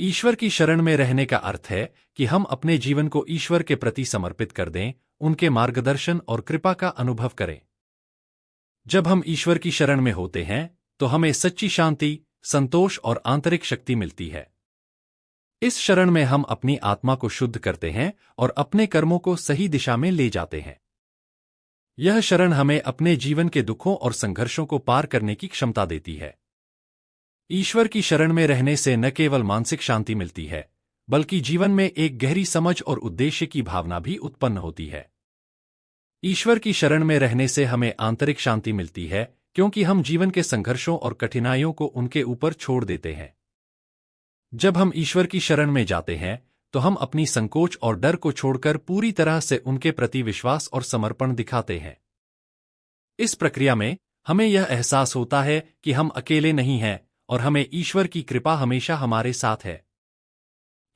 ईश्वर की शरण में रहने का अर्थ है कि हम अपने जीवन को ईश्वर के प्रति समर्पित कर दें, उनके मार्गदर्शन और कृपा का अनुभव करें। जब हम ईश्वर की शरण में होते हैं तो हमें सच्ची शांति, संतोष और आंतरिक शक्ति मिलती है। इस शरण में हम अपनी आत्मा को शुद्ध करते हैं और अपने कर्मों को सही दिशा में ले जाते हैं। यह शरण हमें अपने जीवन के दुखों और संघर्षों को पार करने की क्षमता देती है। ईश्वर की शरण में रहने से न केवल मानसिक शांति मिलती है, बल्कि जीवन में एक गहरी समझ और उद्देश्य की भावना भी उत्पन्न होती है। ईश्वर की शरण में रहने से हमें आंतरिक शांति मिलती है, क्योंकि हम जीवन के संघर्षों और कठिनाइयों को उनके ऊपर छोड़ देते हैं। जब हम ईश्वर की शरण में जाते हैं तो हम अपनी संकोच और डर को छोड़कर पूरी तरह से उनके प्रति विश्वास और समर्पण दिखाते हैं। इस प्रक्रिया में हमें यह एहसास होता है कि हम अकेले नहीं हैं और हमें ईश्वर की कृपा हमेशा हमारे साथ है।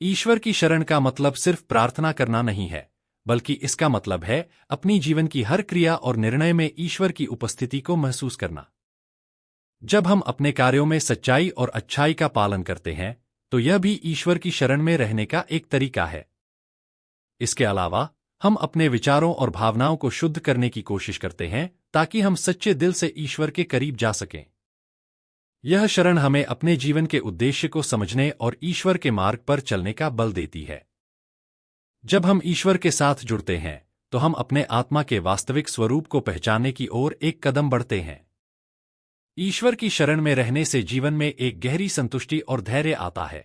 ईश्वर की शरण का मतलब सिर्फ प्रार्थना करना नहीं है, बल्कि इसका मतलब है अपनी जीवन की हर क्रिया और निर्णय में ईश्वर की उपस्थिति को महसूस करना। जब हम अपने कार्यों में सच्चाई और अच्छाई का पालन करते हैं तो यह भी ईश्वर की शरण में रहने का एक तरीका है। इसके अलावा हम अपने विचारों और भावनाओं को शुद्ध करने की कोशिश करते हैं ताकि हम सच्चे दिल से ईश्वर के करीब जा सकें। यह शरण हमें अपने जीवन के उद्देश्य को समझने और ईश्वर के मार्ग पर चलने का बल देती है। जब हम ईश्वर के साथ जुड़ते हैं तो हम अपने आत्मा के वास्तविक स्वरूप को पहचानने की ओर एक कदम बढ़ते हैं। ईश्वर की शरण में रहने से जीवन में एक गहरी संतुष्टि और धैर्य आता है।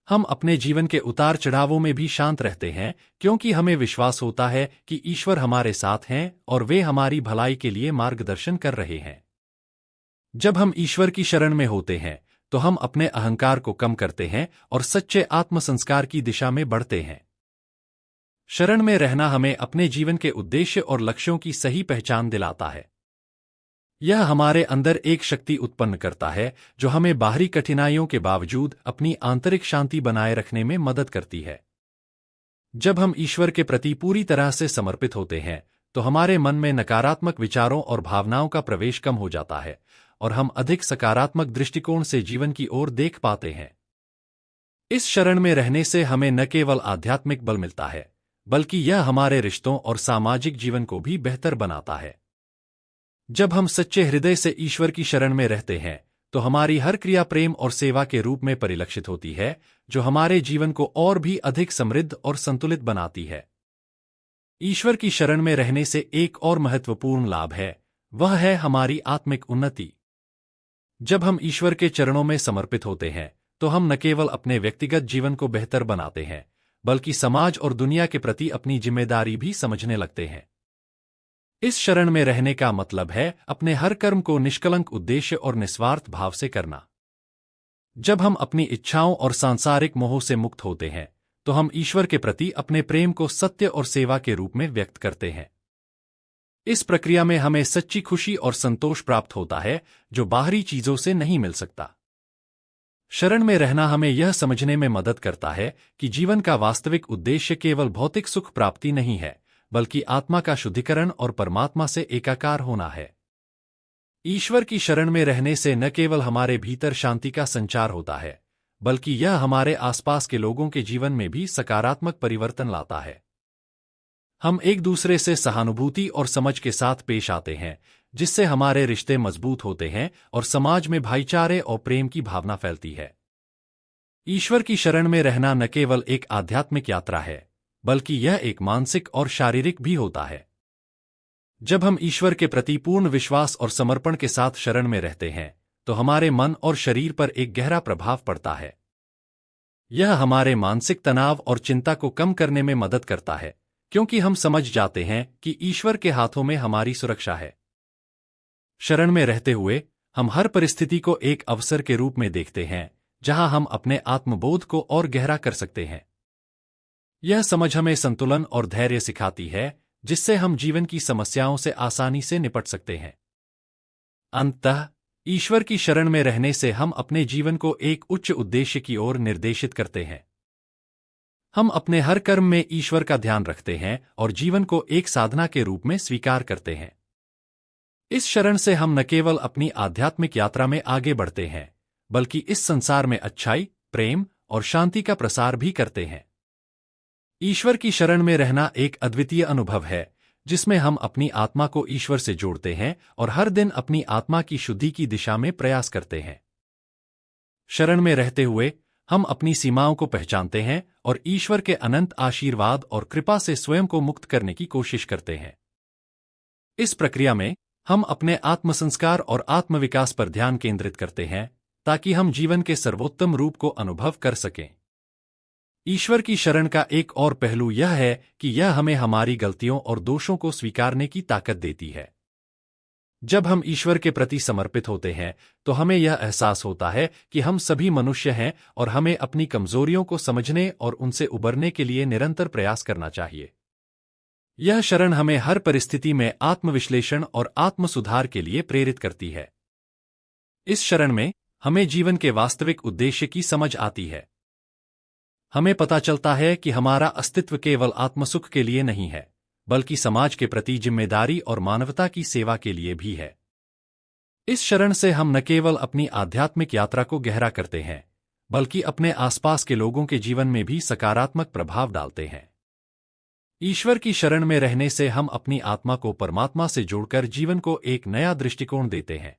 हम अपने जीवन के उतार चढ़ावों में भी शांत रहते हैं, क्योंकि हमें विश्वास होता है कि ईश्वर हमारे साथ हैं और वे हमारी भलाई के लिए मार्गदर्शन कर रहे हैं। जब हम ईश्वर की शरण में होते हैं तो हम अपने अहंकार को कम करते हैं और सच्चे आत्मसंस्कार की दिशा में बढ़ते हैं। शरण में रहना हमें अपने जीवन के उद्देश्य और लक्ष्यों की सही पहचान दिलाता है। यह हमारे अंदर एक शक्ति उत्पन्न करता है जो हमें बाहरी कठिनाइयों के बावजूद अपनी आंतरिक शांति बनाए रखने में मदद करती है। जब हम ईश्वर के प्रति पूरी तरह से समर्पित होते हैं तो हमारे मन में नकारात्मक विचारों और भावनाओं का प्रवेश कम हो जाता है और हम अधिक सकारात्मक दृष्टिकोण से जीवन की ओर देख पाते हैं। इस शरण में रहने से हमें न केवल आध्यात्मिक बल मिलता है, बल्कि यह हमारे रिश्तों और सामाजिक जीवन को भी बेहतर बनाता है। जब हम सच्चे हृदय से ईश्वर की शरण में रहते हैं तो हमारी हर क्रिया प्रेम और सेवा के रूप में परिलक्षित होती है, जो हमारे जीवन को और भी अधिक समृद्ध और संतुलित बनाती है। ईश्वर की शरण में रहने से एक और महत्वपूर्ण लाभ है, वह है हमारी आत्मिक उन्नति। जब हम ईश्वर के चरणों में समर्पित होते हैं तो हम न केवल अपने व्यक्तिगत जीवन को बेहतर बनाते हैं, बल्कि समाज और दुनिया के प्रति अपनी जिम्मेदारी भी समझने लगते हैं। इस शरण में रहने का मतलब है अपने हर कर्म को निष्कलंक उद्देश्य और निस्वार्थ भाव से करना। जब हम अपनी इच्छाओं और सांसारिक मोह से मुक्त होते हैं तो हम ईश्वर के प्रति अपने प्रेम को सत्य और सेवा के रूप में व्यक्त करते हैं। इस प्रक्रिया में हमें सच्ची खुशी और संतोष प्राप्त होता है, जो बाहरी चीजों से नहीं मिल सकता। शरण में रहना हमें यह समझने में मदद करता है कि जीवन का वास्तविक उद्देश्य केवल भौतिक सुख प्राप्ति नहीं है, बल्कि आत्मा का शुद्धिकरण और परमात्मा से एकाकार होना है। ईश्वर की शरण में रहने से न केवल हमारे भीतर शांति का संचार होता है, बल्कि यह हमारे आसपास के लोगों के जीवन में भी सकारात्मक परिवर्तन लाता है। हम एक दूसरे से सहानुभूति और समझ के साथ पेश आते हैं, जिससे हमारे रिश्ते मजबूत होते हैं और समाज में भाईचारे और प्रेम की भावना फैलती है। ईश्वर की शरण में रहना न केवल एक आध्यात्मिक यात्रा है, बल्कि यह एक मानसिक और शारीरिक भी होता है। जब हम ईश्वर के प्रति पूर्ण विश्वास और समर्पण के साथ शरण में रहते हैं तो हमारे मन और शरीर पर एक गहरा प्रभाव पड़ता है। यह हमारे मानसिक तनाव और चिंता को कम करने में मदद करता है, क्योंकि हम समझ जाते हैं कि ईश्वर के हाथों में हमारी सुरक्षा है। शरण में रहते हुए हम हर परिस्थिति को एक अवसर के रूप में देखते हैं, जहां हम अपने आत्मबोध को और गहरा कर सकते हैं। यह समझ हमें संतुलन और धैर्य सिखाती है, जिससे हम जीवन की समस्याओं से आसानी से निपट सकते हैं। अंततः ईश्वर की शरण में रहने से हम अपने जीवन को एक उच्च उद्देश्य की ओर निर्देशित करते हैं। हम अपने हर कर्म में ईश्वर का ध्यान रखते हैं और जीवन को एक साधना के रूप में स्वीकार करते हैं। इस शरण से हम न केवल अपनी आध्यात्मिक यात्रा में आगे बढ़ते हैं, बल्कि इस संसार में अच्छाई, प्रेम और शांति का प्रसार भी करते हैं। ईश्वर की शरण में रहना एक अद्वितीय अनुभव है, जिसमें हम अपनी आत्मा को ईश्वर से जोड़ते हैं और हर दिन अपनी आत्मा की शुद्धि की दिशा में प्रयास करते हैं। शरण में रहते हुए हम अपनी सीमाओं को पहचानते हैं और ईश्वर के अनंत आशीर्वाद और कृपा से स्वयं को मुक्त करने की कोशिश करते हैं। इस प्रक्रिया में हम अपने आत्मसंस्कार और आत्मविकास पर ध्यान केंद्रित करते हैं, ताकि हम जीवन के सर्वोत्तम रूप को अनुभव कर सकें। ईश्वर की शरण का एक और पहलू यह है कि यह हमें हमारी गलतियों और दोषों को स्वीकारने की ताकत देती है। जब हम ईश्वर के प्रति समर्पित होते हैं, तो हमें यह एहसास होता है कि हम सभी मनुष्य हैं और हमें अपनी कमजोरियों को समझने और उनसे उबरने के लिए निरंतर प्रयास करना चाहिए। यह शरण हमें हर परिस्थिति में आत्मविश्लेषण और आत्मसुधार के लिए प्रेरित करती है। इस शरण में हमें जीवन के वास्तविक उद्देश्य की समझ आती है। हमें पता चलता है कि हमारा अस्तित्व केवल आत्मसुख के लिए नहीं है, बल्कि समाज के प्रति जिम्मेदारी और मानवता की सेवा के लिए भी है। इस शरण से हम न केवल अपनी आध्यात्मिक यात्रा को गहरा करते हैं, बल्कि अपने आसपास के लोगों के जीवन में भी सकारात्मक प्रभाव डालते हैं। ईश्वर की शरण में रहने से हम अपनी आत्मा को परमात्मा से जोड़कर जीवन को एक नया दृष्टिकोण देते हैं।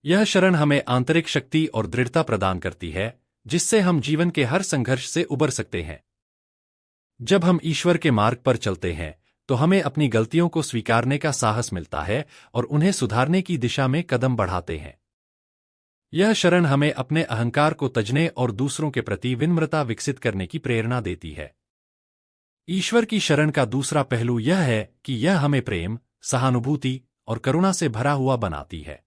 यह शरण हमें आंतरिक शक्ति और दृढ़ता प्रदान करती है, जिससे हम जीवन के हर संघर्ष से उबर सकते हैं। जब हम ईश्वर के मार्ग पर चलते हैं, तो हमें अपनी गलतियों को स्वीकारने का साहस मिलता है और उन्हें सुधारने की दिशा में कदम बढ़ाते हैं। यह शरण हमें अपने अहंकार को तजने और दूसरों के प्रति विनम्रता विकसित करने की प्रेरणा देती है। ईश्वर की शरण का दूसरा पहलू यह है कि यह हमें प्रेम, सहानुभूति और करुणा से भरा हुआ बनाती है।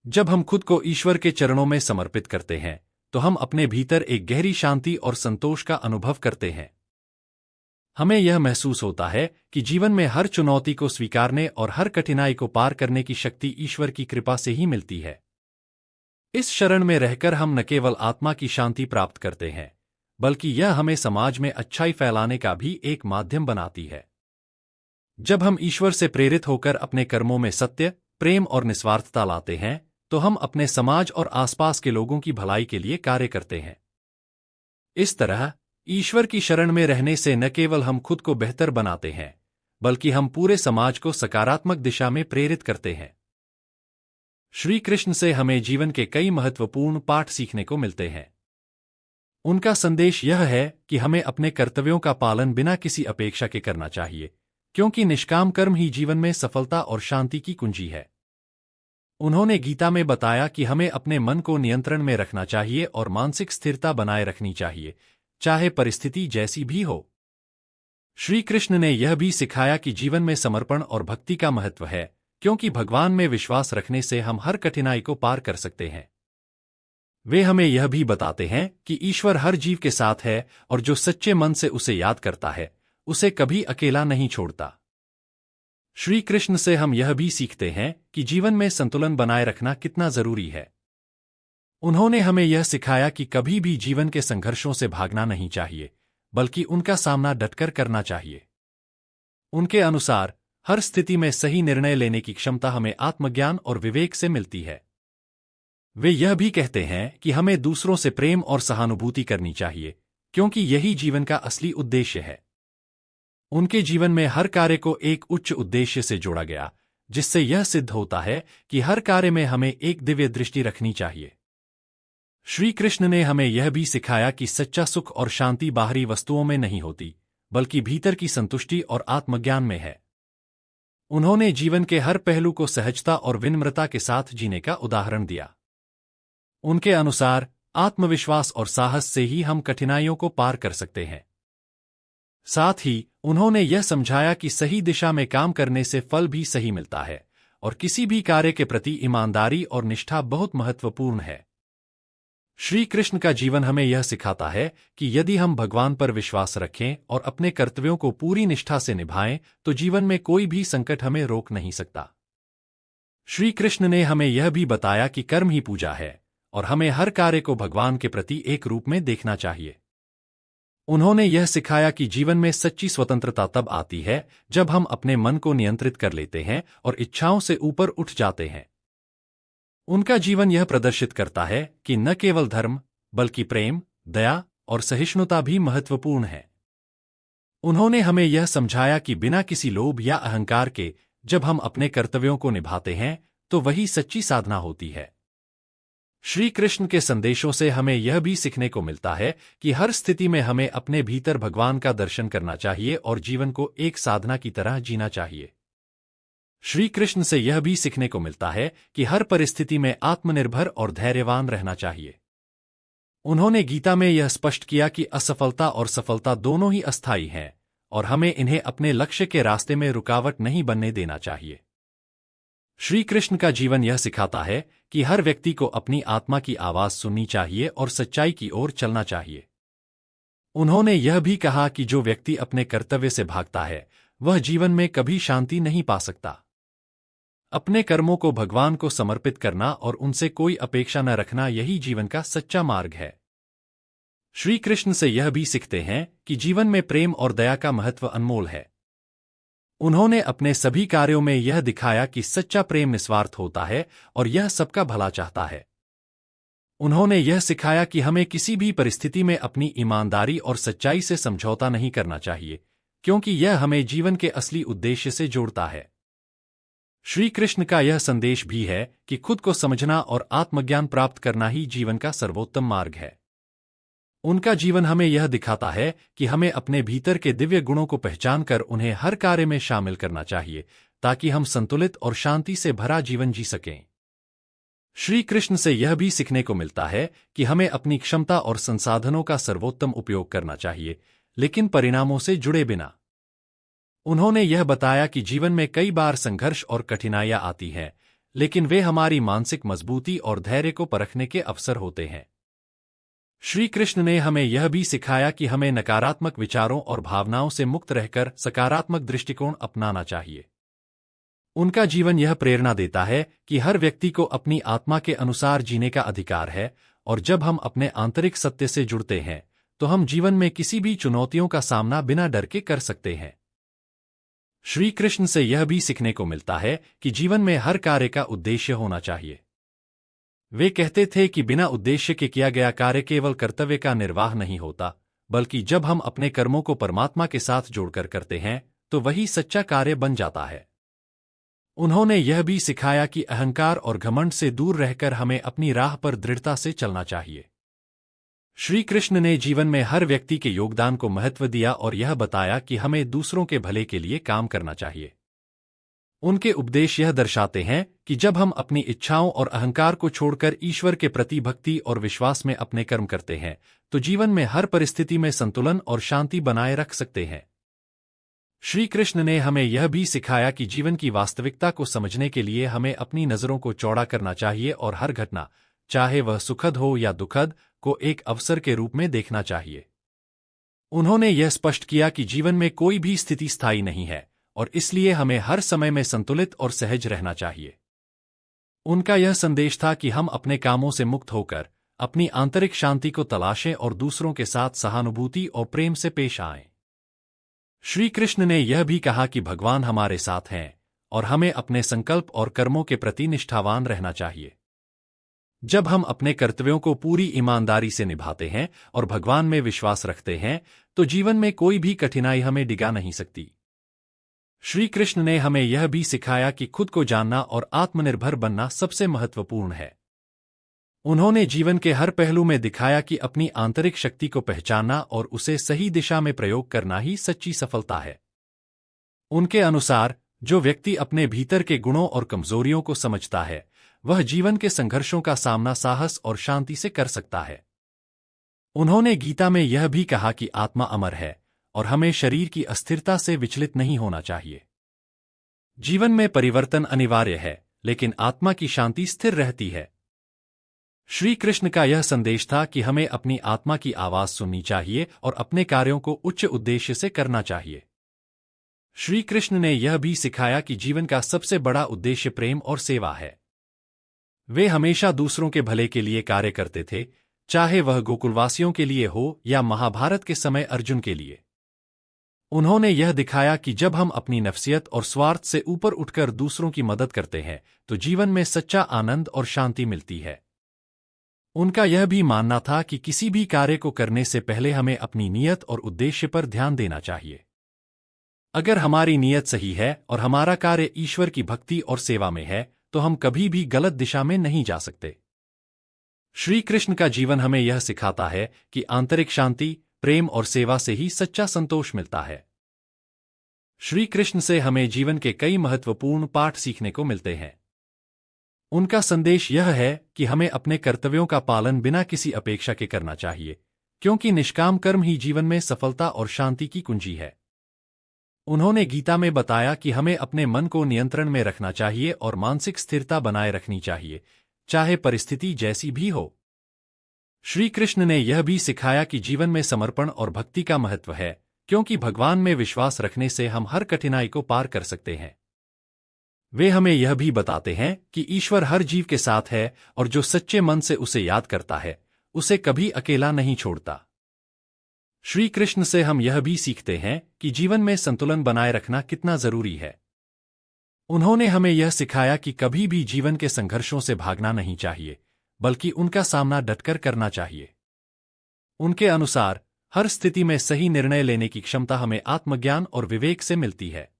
जब हम खुद को ईश्वर के चरणों में समर्पित करते हैं, तो हम अपने भीतर एक गहरी शांति और संतोष का अनुभव करते हैं। हमें यह महसूस होता है कि जीवन में हर चुनौती को स्वीकारने और हर कठिनाई को पार करने की शक्ति ईश्वर की कृपा से ही मिलती है। इस शरण में रहकर हम न केवल आत्मा की शांति प्राप्त करते हैं, बल्कि यह हमें समाज में अच्छाई फैलाने का भी एक माध्यम बनाती है। जब हम ईश्वर से प्रेरित होकर अपने कर्मों में सत्य, प्रेम और निस्वार्थता लाते हैं, तो हम अपने समाज और आसपास के लोगों की भलाई के लिए कार्य करते हैं। इस तरह ईश्वर की शरण में रहने से न केवल हम खुद को बेहतर बनाते हैं, बल्कि हम पूरे समाज को सकारात्मक दिशा में प्रेरित करते हैं। श्री कृष्ण से हमें जीवन के कई महत्वपूर्ण पाठ सीखने को मिलते हैं। उनका संदेश यह है कि हमें अपने कर्तव्यों का पालन बिना किसी अपेक्षा के करना चाहिए, क्योंकि निष्काम कर्म ही जीवन में सफलता और शांति की कुंजी है। उन्होंने गीता में बताया कि हमें अपने मन को नियंत्रण में रखना चाहिए और मानसिक स्थिरता बनाए रखनी चाहिए, चाहे परिस्थिति जैसी भी हो। श्री कृष्ण ने यह भी सिखाया कि जीवन में समर्पण और भक्ति का महत्व है, क्योंकि भगवान में विश्वास रखने से हम हर कठिनाई को पार कर सकते हैं। वे हमें यह भी बताते हैं कि ईश्वर हर जीव के साथ है और जो सच्चे मन से उसे याद करता है, उसे कभी अकेला नहीं छोड़ता। श्री कृष्ण से हम यह भी सीखते हैं कि जीवन में संतुलन बनाए रखना कितना जरूरी है। उन्होंने हमें यह सिखाया कि कभी भी जीवन के संघर्षों से भागना नहीं चाहिए, बल्कि उनका सामना डटकर करना चाहिए। उनके अनुसार हर स्थिति में सही निर्णय लेने की क्षमता हमें आत्मज्ञान और विवेक से मिलती है। वे यह भी कहते हैं कि हमें दूसरों से प्रेम और सहानुभूति करनी चाहिए, क्योंकि यही जीवन का असली उद्देश्य है। उनके जीवन में हर कार्य को एक उच्च उद्देश्य से जोड़ा गया, जिससे यह सिद्ध होता है कि हर कार्य में हमें एक दिव्य दृष्टि रखनी चाहिए। श्री कृष्ण ने हमें यह भी सिखाया कि सच्चा सुख और शांति बाहरी वस्तुओं में नहीं होती, बल्कि भीतर की संतुष्टि और आत्मज्ञान में है। उन्होंने जीवन के हर पहलू को सहजता और विनम्रता के साथ जीने का उदाहरण दिया। उनके अनुसार आत्मविश्वास और साहस से ही हम कठिनाइयों को पार कर सकते हैं। साथ ही उन्होंने यह समझाया कि सही दिशा में काम करने से फल भी सही मिलता है और किसी भी कार्य के प्रति ईमानदारी और निष्ठा बहुत महत्वपूर्ण है। श्री कृष्ण का जीवन हमें यह सिखाता है कि यदि हम भगवान पर विश्वास रखें और अपने कर्तव्यों को पूरी निष्ठा से निभाएं, तो जीवन में कोई भी संकट हमें रोक नहीं सकता। श्री कृष्ण ने हमें यह भी बताया कि कर्म ही पूजा है और हमें हर कार्य को भगवान के प्रति एक रूप में देखना चाहिए। उन्होंने यह सिखाया कि जीवन में सच्ची स्वतंत्रता तब आती है जब हम अपने मन को नियंत्रित कर लेते हैं और इच्छाओं से ऊपर उठ जाते हैं। उनका जीवन यह प्रदर्शित करता है कि न केवल धर्म, बल्कि प्रेम, दया और सहिष्णुता भी महत्वपूर्ण है। उन्होंने हमें यह समझाया कि बिना किसी लोभ या अहंकार के जब हम अपने कर्तव्यों को निभाते हैं तो वही सच्ची साधना होती है। श्री कृष्ण के संदेशों से हमें यह भी सीखने को मिलता है कि हर स्थिति में हमें अपने भीतर भगवान का दर्शन करना चाहिए और जीवन को एक साधना की तरह जीना चाहिए। श्री कृष्ण से यह भी सीखने को मिलता है कि हर परिस्थिति में आत्मनिर्भर और धैर्यवान रहना चाहिए। उन्होंने गीता में यह स्पष्ट किया कि असफलता और सफलता दोनों ही अस्थायी हैं और हमें इन्हें अपने लक्ष्य के रास्ते में रुकावट नहीं बनने देना चाहिए। श्री कृष्ण का जीवन यह सिखाता है कि हर व्यक्ति को अपनी आत्मा की आवाज सुननी चाहिए और सच्चाई की ओर चलना चाहिए। उन्होंने यह भी कहा कि जो व्यक्ति अपने कर्तव्य से भागता है वह जीवन में कभी शांति नहीं पा सकता। अपने कर्मों को भगवान को समर्पित करना और उनसे कोई अपेक्षा न रखना यही जीवन का सच्चा मार्ग है। श्री कृष्ण से यह भी सीखते हैं कि जीवन में प्रेम और दया का महत्व अनमोल है। उन्होंने अपने सभी कार्यों में यह दिखाया कि सच्चा प्रेम निस्वार्थ होता है और यह सबका भला चाहता है। उन्होंने यह सिखाया कि हमें किसी भी परिस्थिति में अपनी ईमानदारी और सच्चाई से समझौता नहीं करना चाहिए, क्योंकि यह हमें जीवन के असली उद्देश्य से जोड़ता है। श्री कृष्ण का यह संदेश भी है कि खुद को समझना और आत्मज्ञान प्राप्त करना ही जीवन का सर्वोत्तम मार्ग है। उनका जीवन हमें यह दिखाता है कि हमें अपने भीतर के दिव्य गुणों को पहचानकर उन्हें हर कार्य में शामिल करना चाहिए ताकि हम संतुलित और शांति से भरा जीवन जी सकें। श्री कृष्ण से यह भी सीखने को मिलता है कि हमें अपनी क्षमता और संसाधनों का सर्वोत्तम उपयोग करना चाहिए, लेकिन परिणामों से जुड़े बिना। उन्होंने यह बताया कि जीवन में कई बार संघर्ष और कठिनाइयां आती हैं, लेकिन वे हमारी मानसिक मजबूती और धैर्य को परखने के अवसर होते हैं। श्री कृष्ण ने हमें यह भी सिखाया कि हमें नकारात्मक विचारों और भावनाओं से मुक्त रहकर सकारात्मक दृष्टिकोण अपनाना चाहिए। उनका जीवन यह प्रेरणा देता है कि हर व्यक्ति को अपनी आत्मा के अनुसार जीने का अधिकार है, और जब हम अपने आंतरिक सत्य से जुड़ते हैं तो हम जीवन में किसी भी चुनौतियों का सामना बिना डर के कर सकते हैं। श्री कृष्ण से यह भी सीखने को मिलता है कि जीवन में हर कार्य का उद्देश्य होना चाहिए। वे कहते थे कि बिना उद्देश्य के किया गया कार्य केवल कर्तव्य का निर्वाह नहीं होता, बल्कि जब हम अपने कर्मों को परमात्मा के साथ जोड़कर करते हैं तो वही सच्चा कार्य बन जाता है। उन्होंने यह भी सिखाया कि अहंकार और घमंड से दूर रहकर हमें अपनी राह पर दृढ़ता से चलना चाहिए। श्री कृष्ण ने जीवन में हर व्यक्ति के योगदान को महत्व दिया और यह बताया कि हमें दूसरों के भले के लिए काम करना चाहिए। उनके उपदेश यह दर्शाते हैं कि जब हम अपनी इच्छाओं और अहंकार को छोड़कर ईश्वर के प्रति भक्ति और विश्वास में अपने कर्म करते हैं तो जीवन में हर परिस्थिति में संतुलन और शांति बनाए रख सकते हैं। श्री कृष्ण ने हमें यह भी सिखाया कि जीवन की वास्तविकता को समझने के लिए हमें अपनी नजरों को चौड़ा करना चाहिए और हर घटना, चाहे वह सुखद हो या दुखद, को एक अवसर के रूप में देखना चाहिए। उन्होंने यह स्पष्ट किया कि जीवन में कोई भी स्थिति स्थायी नहीं है और इसलिए हमें हर समय में संतुलित और सहज रहना चाहिए। उनका यह संदेश था कि हम अपने कामों से मुक्त होकर अपनी आंतरिक शांति को तलाशें और दूसरों के साथ सहानुभूति और प्रेम से पेश आएं। श्री कृष्ण ने यह भी कहा कि भगवान हमारे साथ हैं और हमें अपने संकल्प और कर्मों के प्रति निष्ठावान रहना चाहिए। जब हम अपने कर्तव्यों को पूरी ईमानदारी से निभाते हैं और भगवान में विश्वास रखते हैं तो जीवन में कोई भी कठिनाई हमें डिगा नहीं सकती। श्री कृष्ण ने हमें यह भी सिखाया कि खुद को जानना और आत्मनिर्भर बनना सबसे महत्वपूर्ण है। उन्होंने जीवन के हर पहलू में दिखाया कि अपनी आंतरिक शक्ति को पहचानना और उसे सही दिशा में प्रयोग करना ही सच्ची सफलता है। उनके अनुसार जो व्यक्ति अपने भीतर के गुणों और कमजोरियों को समझता है वह जीवन के संघर्षों का सामना साहस और शांति से कर सकता है। उन्होंने गीता में यह भी कहा कि आत्मा अमर है और हमें शरीर की अस्थिरता से विचलित नहीं होना चाहिए। जीवन में परिवर्तन अनिवार्य है, लेकिन आत्मा की शांति स्थिर रहती है। श्री कृष्ण का यह संदेश था कि हमें अपनी आत्मा की आवाज सुननी चाहिए और अपने कार्यों को उच्च उद्देश्य से करना चाहिए। श्री कृष्ण ने यह भी सिखाया कि जीवन का सबसे बड़ा उद्देश्य प्रेम और सेवा है। वे हमेशा दूसरों के भले के लिए कार्य करते थे, चाहे वह गोकुलवासियों के लिए हो या महाभारत के समय अर्जुन के लिए। उन्होंने यह दिखाया कि जब हम अपनी नफ्सियत और स्वार्थ से ऊपर उठकर दूसरों की मदद करते हैं तो जीवन में सच्चा आनंद और शांति मिलती है। उनका यह भी मानना था कि किसी भी कार्य को करने से पहले हमें अपनी नीयत और उद्देश्य पर ध्यान देना चाहिए। अगर हमारी नीयत सही है और हमारा कार्य ईश्वर की भक्ति और सेवा में है, तो हम कभी भी गलत दिशा में नहीं जा सकते। श्री कृष्ण का जीवन हमें यह सिखाता है कि आंतरिक शांति, प्रेम और सेवा से ही सच्चा संतोष मिलता है। श्री कृष्ण से हमें जीवन के कई महत्वपूर्ण पाठ सीखने को मिलते हैं। उनका संदेश यह है कि हमें अपने कर्तव्यों का पालन बिना किसी अपेक्षा के करना चाहिए, क्योंकि निष्काम कर्म ही जीवन में सफलता और शांति की कुंजी है। उन्होंने गीता में बताया कि हमें अपने मन को नियंत्रण में रखना चाहिए और मानसिक स्थिरता बनाए रखनी चाहिए, चाहे परिस्थिति जैसी भी हो। श्री कृष्ण ने यह भी सिखाया कि जीवन में समर्पण और भक्ति का महत्व है, क्योंकि भगवान में विश्वास रखने से हम हर कठिनाई को पार कर सकते हैं। वे हमें यह भी बताते हैं कि ईश्वर हर जीव के साथ है और जो सच्चे मन से उसे याद करता है, उसे कभी अकेला नहीं छोड़ता। श्री कृष्ण से हम यह भी सीखते हैं कि जीवन में संतुलन बनाए रखना कितना जरूरी है। उन्होंने हमें यह सिखाया कि कभी भी जीवन के संघर्षों से भागना नहीं चाहिए, बल्कि उनका सामना डटकर करना चाहिए। उनके अनुसार हर स्थिति में सही निर्णय लेने की क्षमता हमें आत्मज्ञान और विवेक से मिलती है।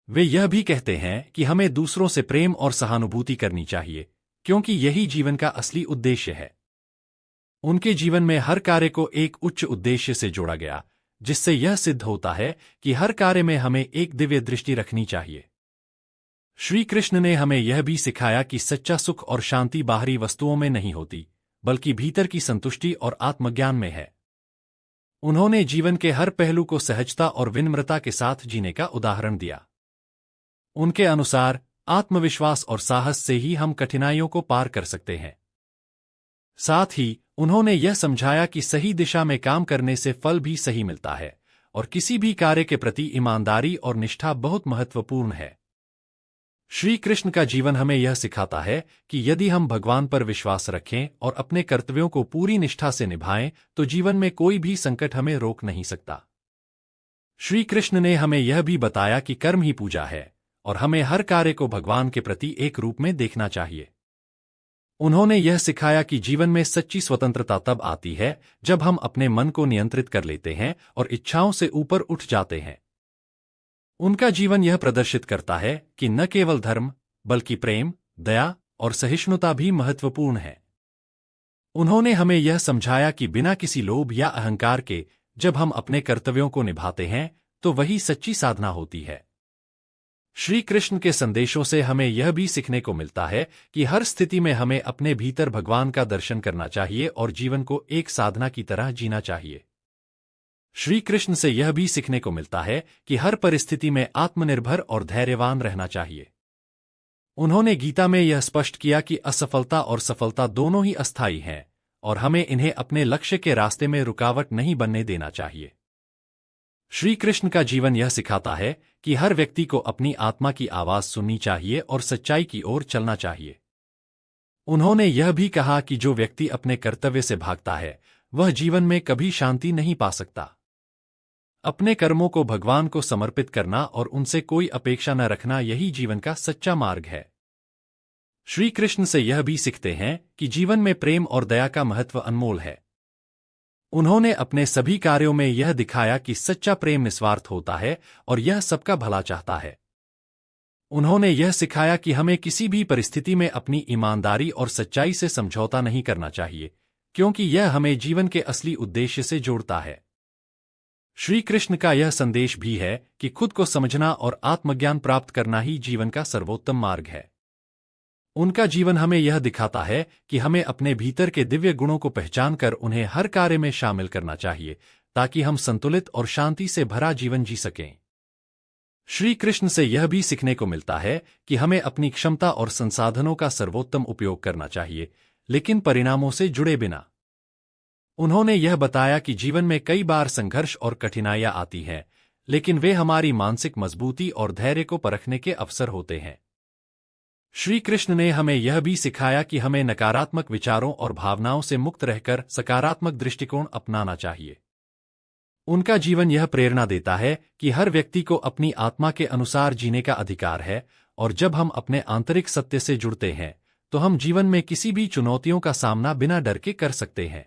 वे यह भी कहते हैं कि हमें दूसरों से प्रेम और सहानुभूति करनी चाहिए, क्योंकि यही जीवन का असली उद्देश्य है। उनके जीवन में हर कार्य को एक उच्च उद्देश्य से जोड़ा गया, जिससे यह सिद्ध होता है कि हर कार्य में हमें एक दिव्य दृष्टि रखनी चाहिए। श्री कृष्ण ने हमें यह भी सिखाया कि सच्चा सुख और शांति बाहरी वस्तुओं में नहीं होती, बल्कि भीतर की संतुष्टि और आत्मज्ञान में है। उन्होंने जीवन के हर पहलू को सहजता और विनम्रता के साथ जीने का उदाहरण दिया। उनके अनुसार आत्मविश्वास और साहस से ही हम कठिनाइयों को पार कर सकते हैं। साथ ही उन्होंने यह समझाया कि सही दिशा में काम करने से फल भी सही मिलता है और किसी भी कार्य के प्रति ईमानदारी और निष्ठा बहुत महत्वपूर्ण है। श्री कृष्ण का जीवन हमें यह सिखाता है कि यदि हम भगवान पर विश्वास रखें और अपने कर्तव्यों को पूरी निष्ठा से निभाएं, तो जीवन में कोई भी संकट हमें रोक नहीं सकता। श्री कृष्ण ने हमें यह भी बताया कि कर्म ही पूजा है और हमें हर कार्य को भगवान के प्रति एक रूप में देखना चाहिए। उन्होंने यह सिखाया कि जीवन में सच्ची स्वतंत्रता तब आती है जब हम अपने मन को नियंत्रित कर लेते हैं और इच्छाओं से ऊपर उठ जाते हैं। उनका जीवन यह प्रदर्शित करता है कि न केवल धर्म, बल्कि प्रेम, दया और सहिष्णुता भी महत्वपूर्ण है। उन्होंने हमें यह समझाया कि बिना किसी लोभ या अहंकार के जब हम अपने कर्तव्यों को निभाते हैं, तो वही सच्ची साधना होती है। श्री कृष्ण के संदेशों से हमें यह भी सीखने को मिलता है कि हर स्थिति में हमें अपने भीतर भगवान का दर्शन करना चाहिए और जीवन को एक साधना की तरह जीना चाहिए। श्री कृष्ण से यह भी सीखने को मिलता है कि हर परिस्थिति में आत्मनिर्भर और धैर्यवान रहना चाहिए। उन्होंने गीता में यह स्पष्ट किया कि असफलता और सफलता दोनों ही अस्थायी हैं और हमें इन्हें अपने लक्ष्य के रास्ते में रुकावट नहीं बनने देना चाहिए। श्री कृष्ण का जीवन यह सिखाता है कि हर व्यक्ति को अपनी आत्मा की आवाज सुननी चाहिए और सच्चाई की ओर चलना चाहिए। उन्होंने यह भी कहा कि जो व्यक्ति अपने कर्तव्य से भागता है, वह जीवन में कभी शांति नहीं पा सकता। अपने कर्मों को भगवान को समर्पित करना और उनसे कोई अपेक्षा न रखना यही जीवन का सच्चा मार्ग है। श्री कृष्ण से यह भी सीखते हैं कि जीवन में प्रेम और दया का महत्व अनमोल है। उन्होंने अपने सभी कार्यों में यह दिखाया कि सच्चा प्रेम निस्वार्थ होता है और यह सबका भला चाहता है। उन्होंने यह सिखाया कि हमें किसी भी परिस्थिति में अपनी ईमानदारी और सच्चाई से समझौता नहीं करना चाहिए, क्योंकि यह हमें जीवन के असली उद्देश्य से जोड़ता है। श्री कृष्ण का यह संदेश भी है कि खुद को समझना और आत्मज्ञान प्राप्त करना ही जीवन का सर्वोत्तम मार्ग है। उनका जीवन हमें यह दिखाता है कि हमें अपने भीतर के दिव्य गुणों को पहचानकर उन्हें हर कार्य में शामिल करना चाहिए, ताकि हम संतुलित और शांति से भरा जीवन जी सकें। श्री कृष्ण से यह भी सीखने को मिलता है कि हमें अपनी क्षमता और संसाधनों का सर्वोत्तम उपयोग करना चाहिए, लेकिन परिणामों से जुड़े बिना। उन्होंने यह बताया कि जीवन में कई बार संघर्ष और कठिनाइयां आती हैं, लेकिन वे हमारी मानसिक मजबूती और धैर्य को परखने के अवसर होते हैं। श्री कृष्ण ने हमें यह भी सिखाया कि हमें नकारात्मक विचारों और भावनाओं से मुक्त रहकर सकारात्मक दृष्टिकोण अपनाना चाहिए। उनका जीवन यह प्रेरणा देता है कि हर व्यक्ति को अपनी आत्मा के अनुसार जीने का अधिकार है, और जब हम अपने आंतरिक सत्य से जुड़ते हैं, तो हम जीवन में किसी भी चुनौतियों का सामना बिना डर के कर सकते हैं।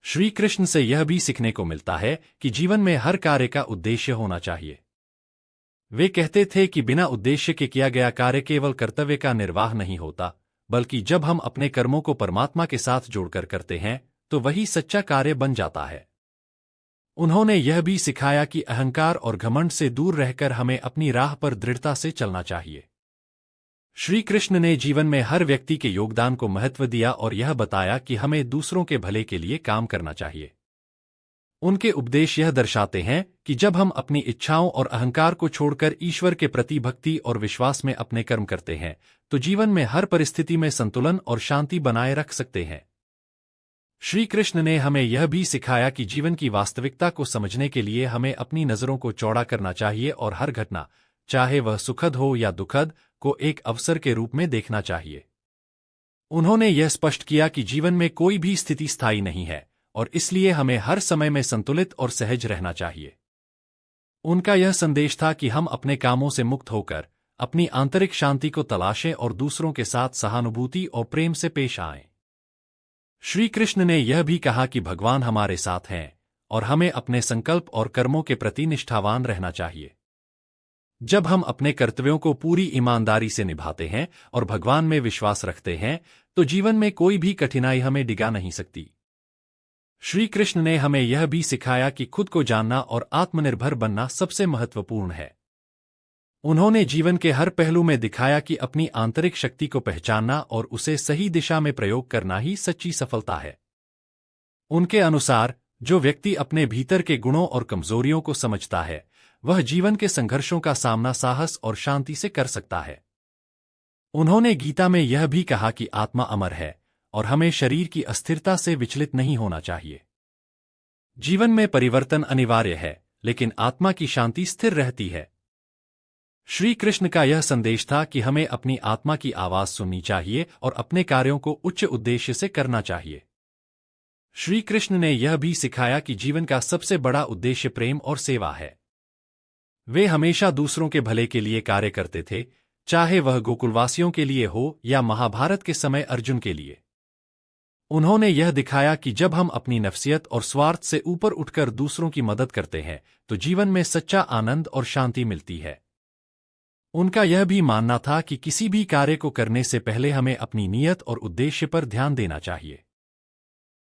श्री कृष्ण से यह भी सीखने को मिलता है कि जीवन में हर कार्य का उद्देश्य होना चाहिए। वे कहते थे कि बिना उद्देश्य के किया गया कार्य केवल कर्तव्य का निर्वाह नहीं होता, बल्कि जब हम अपने कर्मों को परमात्मा के साथ जोड़कर करते हैं तो वही सच्चा कार्य बन जाता है। उन्होंने यह भी सिखाया कि अहंकार और घमंड से दूर रहकर हमें अपनी राह पर दृढ़ता से चलना चाहिए। श्री कृष्ण ने जीवन में हर व्यक्ति के योगदान को महत्व दिया और यह बताया कि हमें दूसरों के भले के लिए काम करना चाहिए। उनके उपदेश यह दर्शाते हैं कि जब हम अपनी इच्छाओं और अहंकार को छोड़कर ईश्वर के प्रति भक्ति और विश्वास में अपने कर्म करते हैं तो जीवन में हर परिस्थिति में संतुलन और शांति बनाए रख सकते हैं। श्री कृष्ण ने हमें यह भी सिखाया कि जीवन की वास्तविकता को समझने के लिए हमें अपनी नजरों को चौड़ा करना चाहिए और हर घटना, चाहे वह सुखद हो या दुखद, को एक अवसर के रूप में देखना चाहिए। उन्होंने यह स्पष्ट किया कि जीवन में कोई भी स्थिति स्थायी नहीं है और इसलिए हमें हर समय में संतुलित और सहज रहना चाहिए। उनका यह संदेश था कि हम अपने कामों से मुक्त होकर अपनी आंतरिक शांति को तलाशें और दूसरों के साथ सहानुभूति और प्रेम से पेश आएं। श्री कृष्ण ने यह भी कहा कि भगवान हमारे साथ हैं और हमें अपने संकल्प और कर्मों के प्रति निष्ठावान रहना चाहिए। जब हम अपने कर्तव्यों को पूरी ईमानदारी से निभाते हैं और भगवान में विश्वास रखते हैं तो जीवन में कोई भी कठिनाई हमें डिगा नहीं सकती। श्री कृष्ण ने हमें यह भी सिखाया कि खुद को जानना और आत्मनिर्भर बनना सबसे महत्वपूर्ण है। उन्होंने जीवन के हर पहलू में दिखाया कि अपनी आंतरिक शक्ति को पहचानना और उसे सही दिशा में प्रयोग करना ही सच्ची सफलता है। उनके अनुसार जो व्यक्ति अपने भीतर के गुणों और कमजोरियों को समझता है वह जीवन के संघर्षों का सामना साहस और शांति से कर सकता है। उन्होंने गीता में यह भी कहा कि आत्मा अमर है और हमें शरीर की अस्थिरता से विचलित नहीं होना चाहिए। जीवन में परिवर्तन अनिवार्य है, लेकिन आत्मा की शांति स्थिर रहती है। श्री कृष्ण का यह संदेश था कि हमें अपनी आत्मा की आवाज सुननी चाहिए और अपने कार्यों को उच्च उद्देश्य से करना चाहिए। श्री कृष्ण ने यह भी सिखाया कि जीवन का सबसे बड़ा उद्देश्य प्रेम और सेवा है। वे हमेशा दूसरों के भले के लिए कार्य करते थे, चाहे वह गोकुलवासियों के लिए हो या महाभारत के समय अर्जुन के लिए। उन्होंने यह दिखाया कि जब हम अपनी नफ्सियत और स्वार्थ से ऊपर उठकर दूसरों की मदद करते हैं तो जीवन में सच्चा आनंद और शांति मिलती है। उनका यह भी मानना था कि किसी भी कार्य को करने से पहले हमें अपनी नीयत और उद्देश्य पर ध्यान देना चाहिए।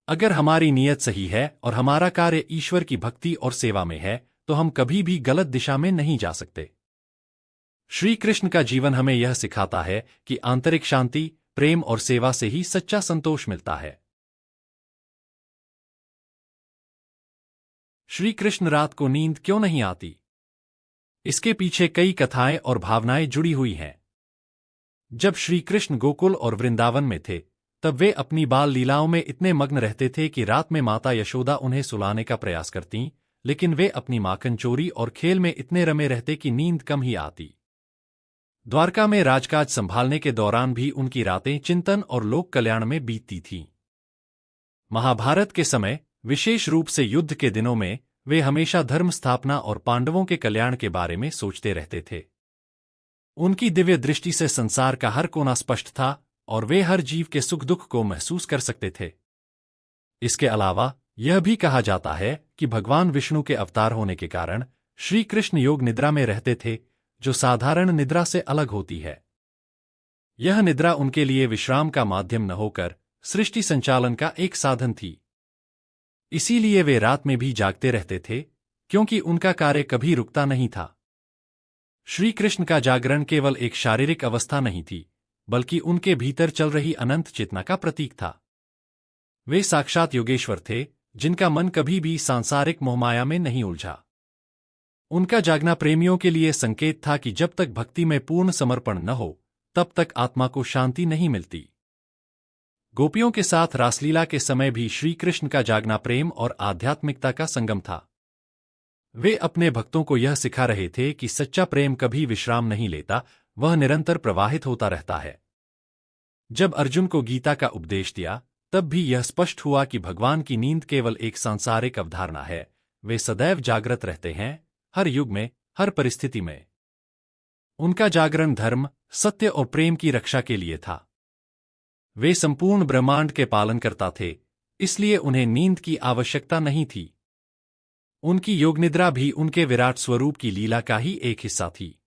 अगर हमारी नीयत सही है और हमारा कार्य ईश्वर की भक्ति और सेवा में है तो हम कभी भी गलत दिशा में नहीं जा सकते। श्री कृष्ण का जीवन हमें यह सिखाता है कि आंतरिक शांति, प्रेम और सेवा से ही सच्चा संतोष मिलता है। श्री कृष्ण रात को नींद क्यों नहीं आती? इसके पीछे कई कथाएं और भावनाएं जुड़ी हुई हैं। जब श्री कृष्ण गोकुल और वृंदावन में थे तब वे अपनी बाल लीलाओं में इतने मग्न रहते थे कि रात में माता यशोदा उन्हें सुलाने का प्रयास करतीं, लेकिन वे अपनी माखन चोरी और खेल में इतने रमे रहते कि नींद कम ही आती। द्वारका में राजकाज संभालने के दौरान भी उनकी रातें चिंतन और लोक कल्याण में बीतती थीं। महाभारत के समय, विशेष रूप से युद्ध के दिनों में, वे हमेशा धर्म स्थापना और पांडवों के कल्याण के बारे में सोचते रहते थे। उनकी दिव्य दृष्टि से संसार का हर कोना स्पष्ट था और वे हर जीव के सुख दुख को महसूस कर सकते थे। इसके अलावा यह भी कहा जाता है कि भगवान विष्णु के अवतार होने के कारण श्री कृष्ण योग निद्रा में रहते थे, जो साधारण निद्रा से अलग होती है। यह निद्रा उनके लिए विश्राम का माध्यम न होकर सृष्टि संचालन का एक साधन थी। इसीलिए वे रात में भी जागते रहते थे, क्योंकि उनका कार्य कभी रुकता नहीं था। श्री कृष्ण का जागरण केवल एक शारीरिक अवस्था नहीं थी, बल्कि उनके भीतर चल रही अनंत चेतना का प्रतीक था। वे साक्षात योगेश्वर थे, जिनका मन कभी भी सांसारिक मोहमाया में नहीं उलझा। उनका जागना प्रेमियों के लिए संकेत था कि जब तक भक्ति में पूर्ण समर्पण न हो, तब तक आत्मा को शांति नहीं मिलती। गोपियों के साथ रासलीला के समय भी श्री कृष्ण का जागना प्रेम और आध्यात्मिकता का संगम था। वे अपने भक्तों को यह सिखा रहे थे कि सच्चा प्रेम कभी विश्राम नहीं लेता, वह निरंतर प्रवाहित होता रहता है। जब अर्जुन को गीता का उपदेश दिया, तब भी यह स्पष्ट हुआ कि भगवान की नींद केवल एक सांसारिक अवधारणा है। वे सदैव जागृत रहते हैं, हर युग में, हर परिस्थिति में। उनका जागरण धर्म, सत्य और प्रेम की रक्षा के लिए था। वे संपूर्ण ब्रह्मांड के पालनकर्ता थे, इसलिए उन्हें नींद की आवश्यकता नहीं थी। उनकी योगनिद्रा भी उनके विराट स्वरूप की लीला का ही एक हिस्सा थी।